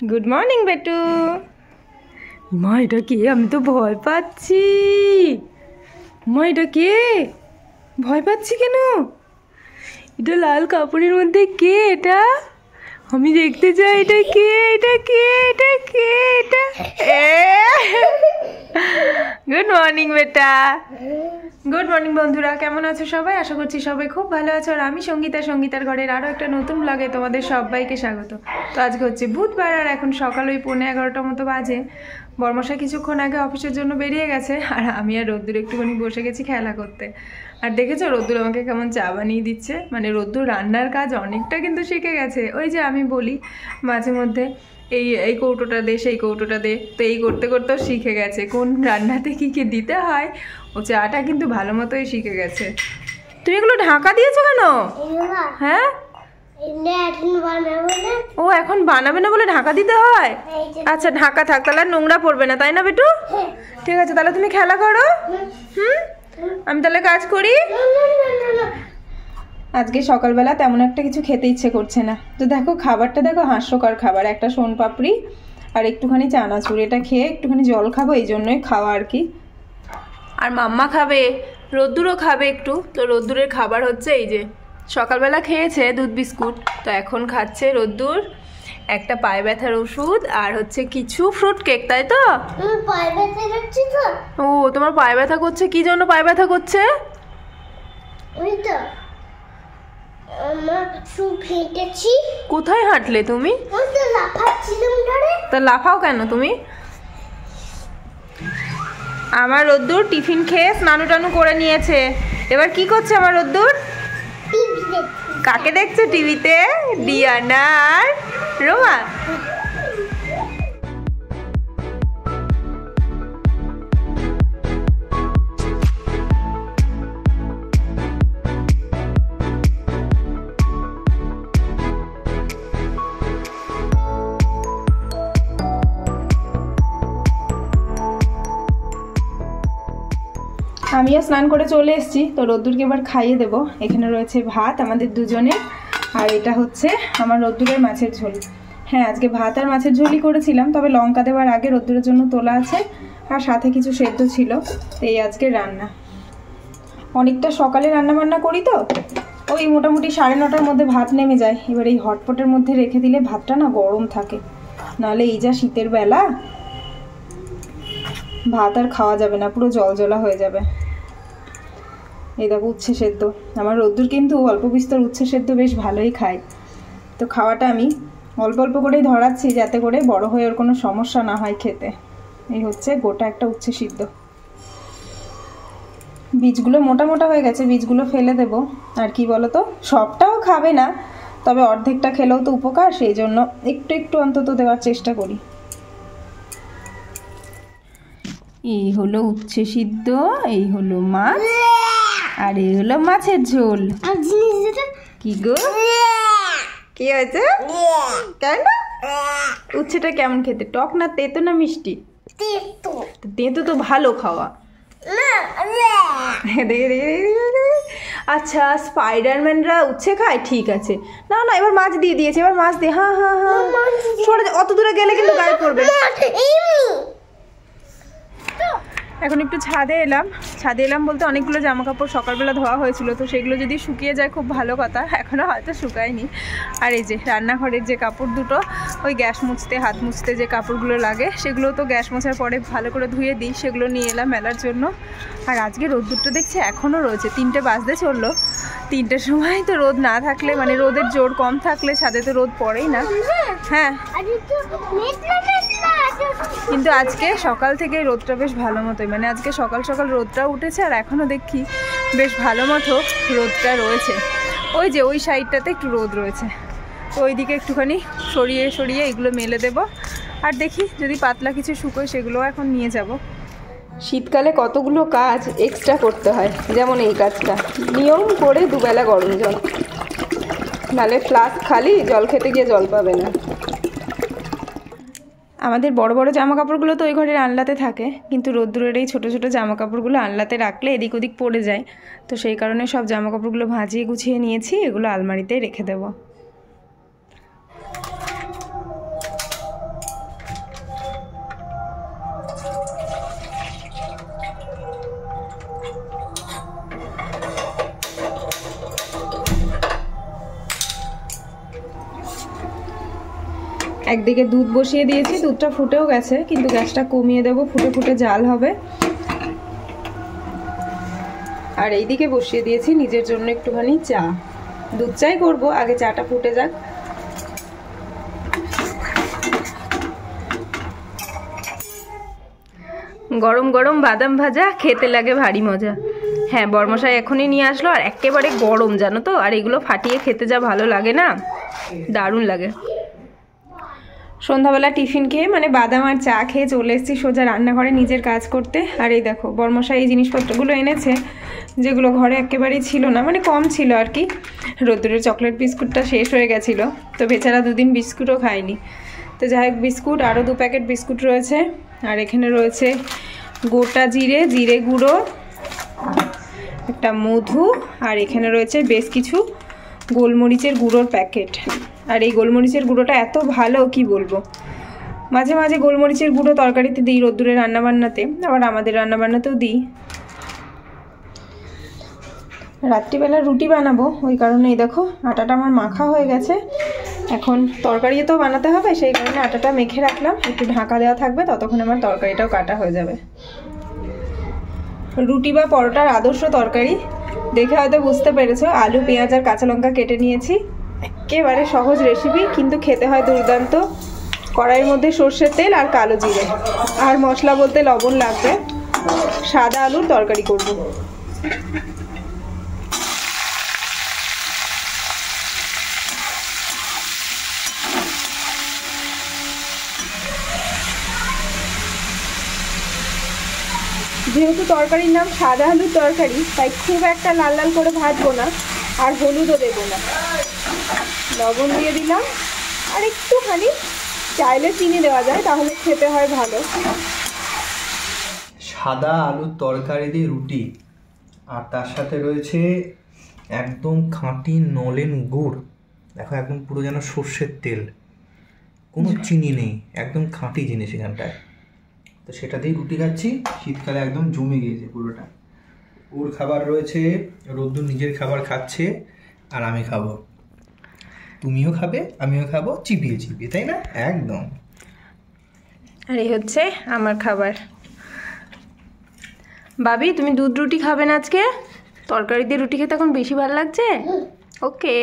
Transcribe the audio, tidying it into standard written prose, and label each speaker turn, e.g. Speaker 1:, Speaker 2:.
Speaker 1: Good morning বেটু। মা এটা কে? আমি তো ভয় পাচ্ছি। মা এটা কে? ভয় পাচ্ছি কেন? এটা লাল কাপড়ের মধ্যে কে? এটা আমি দেখতে চাই। এটা কে? এটা কে? এটা কে? এটা গুড মর্নিং বেটা। গুড মর্নিং বন্ধুরা, কেমন আছো সবাই? আশা করছি সবাই খুব ভালো আছো। আর আমি সঙ্গীতার ঘরের আরও একটা নতুন ব্লগে তোমাদের সবাইকে স্বাগত। তো আজকে হচ্ছে বুধবার, আর এখন সকাল ওই 11:15 মতো বাজে। বর্মশাই কিছুক্ষণ আগে অফিসের জন্য বেরিয়ে গেছে, আর আমি আর রোদ্দুর একটুখানি বসে গেছি খেলা করতে। আর দেখেছো রোদ্দুর আমাকে কেমন চা বানিয়ে দিচ্ছে। মানে রোদ্দুর রান্নার কাজ অনেকটা কিন্তু শিখে গেছে। ওই যে আমি বলি মাঝে মধ্যে এই কৌটোটা দে, সেই কৌটোটা দে, তো এই করতে করতেও শিখে গেছে কোন রান্নাতে কী কী দিতে হয়। ও চাটা কিন্তু ভালো মতোই শিখে গেছে। তুমি এগুলো ঢাকা দিয়েছো কেন? হ্যাঁ, ও এখন বানাবে না বলে ঢাকা দিতে হয়। আচ্ছা ঢাকা থাক, তাহলে আর নোংরা পড়বে না, তাই না বেটু? ঠিক আছে, তাহলে তুমি খেলা করো। আমি তাহলে কাজ করি। আজকে সকালবেলা তেমন একটা কিছু খেতে ইচ্ছে করছে না। তো দেখো খাবারটা দেখো, হাস্যকর খাবার। একটা সোনপাপড়ি আর একটুখানি চানাচুর, এটা খেয়ে একটুখানি জল খাবো, এই জন্যই খাওয়া আর কি। আর মাম্মা খাবে, রোদ্দুরও খাবে একটু। তো রোদ্দুরের খাবার হচ্ছে এই যে সকালবেলা খেয়েছে দুধ বিস্কুট, তো এখন খাচ্ছে রোদ্দুর একটা পায়ে ব্যথার ওষুধ আর হচ্ছে কিছু ফ্রুট কেক, তাই তো? ও তোমার পায়ে ব্যথা করছে? কি জন্য পায়ে ব্যথা করছে? কোথায় হাঁটলে তুমি? তা লাফাও কেন তুমি? আমার রোদ্দুর টিফিন খেয়ে স্নানু টানু করে নিয়েছে। এবার কি করছে আমার রোদ্দুর? কাকে দেখছে টিভিতে? ডিয়ানা আর রোমা। আমিও স্নান করে চলে এসেছি। তো রোদ্দুরকে এবার খাইয়ে দেবো। এখানে রয়েছে ভাত আমাদের দুজনে, আর এটা হচ্ছে আমার রোদ্দুরের মাছের ঝোল। হ্যাঁ, আজকে ভাত আর মাছের ঝোলই করেছিলাম, তবে লঙ্কা দেওয়ার আগে রোদ্দুরের জন্য তোলা আছে, আর সাথে কিছু সেদ্ধ ছিল। তো এই আজকে রান্না। অনেকটা সকালে রান্না বান্না করি, তো ওই মোটামুটি 9:30টার মধ্যে ভাত নেমে যায়। এবার এই হটপটের মধ্যে রেখে দিলে ভাতটা না গরম থাকে, নাহলে এই যা শীতের বেলা ভাত আর খাওয়া যাবে না, পুরো জলজলা হয়ে যাবে। এই দেখো উচ্ছে সেদ্ধ। আমার রোদ্দুর কিন্তু অল্প বিস্তর উচ্ছে সেদ্ধ বেশ ভালোই খায়। তো খাওয়াটা আমি অল্প অল্প করেই ধরাচ্ছি, যাতে করে বড় হয়ে ওর কোনো সমস্যা না হয় খেতে। এই হচ্ছে গোটা একটা উচ্ছে সিদ্ধ। বীজগুলো মোটা মোটা হয়ে গেছে, বীজগুলো ফেলে দেব। আর কি বলো তো, সবটাও খাবে না, তবে অর্ধেকটা খেলেও তো উপকার, সেই জন্য একটু একটু অন্তত দেওয়ার চেষ্টা করি। এই হলো উচ্ছে সিদ্ধ, এই হলো মাছ, আর এই হলো মাছের ঝোল। কি গো, কি হয়েছে? কেন? উচ্ছেটা কেমন খেতে? টক না তেতো না মিষ্টি? তেতো তো ভালো খাওয়া। আচ্ছা, স্পাইডারম্যানরা উচ্ছে খায়, ঠিক আছে। না না, এবার মাছ দিয়ে দিয়েছে, এবার মাছ দিয়ে। হ্যাঁ হ্যাঁ হ্যাঁ, সরে অত দূরে গেলে কিন্তু গায়ে পড়বে। এখন একটু ছাদে এলাম বলতে অনেকগুলো জামা কাপড় সকালবেলা ধোয়া হয়েছিল, তো সেগুলো যদি শুকিয়ে যায় খুব ভালো কথা। এখনও হয়তো শুকায়নি। আর এই যে রান্নাঘরের যে কাপড় দুটো, ওই গ্যাস মুছতে হাত মুছতে যে কাপড়গুলো লাগে, সেগুলো তো গ্যাস মোছার পরে ভালো করে ধুয়ে দিই, সেগুলো নিয়ে এলাম মেলার জন্য। আর আজকে রোদ্দুরটা দেখছি এখনও রয়েছে, 3টে বাজতে চললো। 3টের সময় তো রোদ না থাকলে, মানে রোদের জোর কম থাকলে ছাদে তো রোদ পড়েই না। হ্যাঁ, কিন্তু আজকে সকাল থেকে রোদটা বেশ ভালো মতোই, মানে আজকে সকাল সকাল রোদটা উঠেছে, আর এখনও দেখি বেশ ভালো মতো রোদটা রয়েছে। ওই যে ওই সাইডটাতে একটু রোদ রয়েছে, তো ওই দিকে একটুখানি সরিয়ে এগুলো মেলে দেব। আর দেখি যদি পাতলা কিছু শুকোয় সেগুলোও এখন নিয়ে যাব। শীতকালে কতগুলো কাজ এক্সট্রা করতে হয়, যেমন এই কাজটা নিয়ম করে দুবেলা গরম জল, নাহলে ফ্লাস্ক খালি, জল খেতে গিয়ে জল পাবে না। আমাদের বড় বড় জামা কাপড়গুলো তো ওই ঘরের আনলাতে থাকে, কিন্তু রোদ্দুরের এই ছোটো ছোটো জামা কাপড়গুলো আনলাতে রাখলে এদিক ওদিক পড়ে যায়। তো সেই কারণে সব জামা কাপড়গুলো ভাজিয়ে গুছিয়ে নিয়েছি, এগুলো আলমারিতেই রেখে দেবো। একদিকে দুধ বসিয়ে দিয়েছি, দুধটা ফুটেও গেছে, কিন্তু গ্যাসটা কমিয়ে দেবো, ফুটে ফুটে জাল হবে। আর এইদিকে বসিয়ে দিয়েছি নিজের জন্য একটুখানি চা, দুধ চাই করবো, আগে চাটা ফুটে যাক। গরম গরম বাদাম ভাজা খেতে লাগে ভারী মজা। হ্যাঁ, বর্মশাই এখনই নিয়ে আসলো, আর একেবারে গরম জানো তো, আর এগুলো ফাটিয়ে খেতে যা ভালো লাগে না, দারুণ লাগে। সন্ধ্যাবেলা টিফিন খেয়ে মানে বাদাম আর চা খেয়ে চলে এসেছি সোজা রান্নাঘরে নিজের কাজ করতে। আর এই দেখো বর্মশাই এই জিনিসপত্রগুলো এনেছে, যেগুলো ঘরে একেবারেই ছিল না, মানে কম ছিল আর কি। রোদ্দুরের চকলেট বিস্কুটটা শেষ হয়ে গেছিলো, তো বেচারা দুদিন বিস্কুটও খায়নি। তো যাই হোক, বিস্কুট আরও 2 প্যাকেট বিস্কুট রয়েছে। আর এখানে রয়েছে গোটা জিরে, জিরে গুঁড়ো, একটা মধু, আর এখানে রয়েছে বেশ কিছু গোলমরিচের গুঁড়োর প্যাকেট। আর এই গোলমরিচের গুঁড়োটা এত ভালো কি বলবো, মাঝে মাঝে গোলমরিচের গুঁড়ো তরকারিতে দিই, রোদ্দুরে রান্নাবান্নাতে, আবার আমাদের রান্নাবান্নাতেও দিই। রাত্রিবেলা রুটি বানাবো, ওই কারণে এই দেখো আটাটা আমার মাখা হয়ে গেছে। এখন তরকারিও তো বানাতে হবে, সেই কারণে আটাটা মেখে রাখলাম, একটু ঢাকা দেওয়া থাকবে, ততক্ষণ আমার তরকারিটাও কাটা হয়ে যাবে। রুটি বা পরোটার আদর্শ তরকারি দেখে হয়তো বুঝতে পেরেছো, আলু পেঁয়াজ আর কাঁচা লঙ্কা কেটে নিয়েছি। একেবারে সহজ রেসিপি, কিন্তু খেতে হয় দুর্দান্ত। কড়াইয়ের মধ্যে সর্ষের তেল আর কালো জিরে, আর মশলা বলতে লবণ লাগবে। সাদা আলুর তরকারি করব। যেহেতু তরকারির নাম সাদা আলুর তরকারি, তাই খুব একটা লাল লাল করে ভাজবো না, আর হলুদও দেবো না। লবণ দিয়ে দিলাম, আর একটুখানি চাইলে চিনি দেওয়া যায়, তাহলে খেতে হয় ভালো।
Speaker 2: সাদা আলুর তরকারি দিয়ে রুটি, আর তার সাথে রয়েছে একদম খাঁটি নলেন গুড়। দেখো একদম পুরো যেন সর্ষের তেল, কোনো চিনি নেই, একদম খাঁটি জিনিস এখানটায়। তো সেটা দিয়ে রুটি খাচ্ছি, শীতকালে একদম জমে গিয়েছে পুরোটা। ওর খাবার রয়েছে, রোদ্দুর নিজের খাবার খাচ্ছে, আর আমি খাবো, তুমিও খাবে আমিও খাবো, চিবিয়ে চিবিয়ে, তাই না? একদম।
Speaker 1: আর এই হচ্ছে আমার খাবার। ভাবি তুমি দুধ রুটি খাবে না আজকে? তরকারি দিয়ে রুটি খেতে এখন বেশি ভালো লাগছে? ওকে।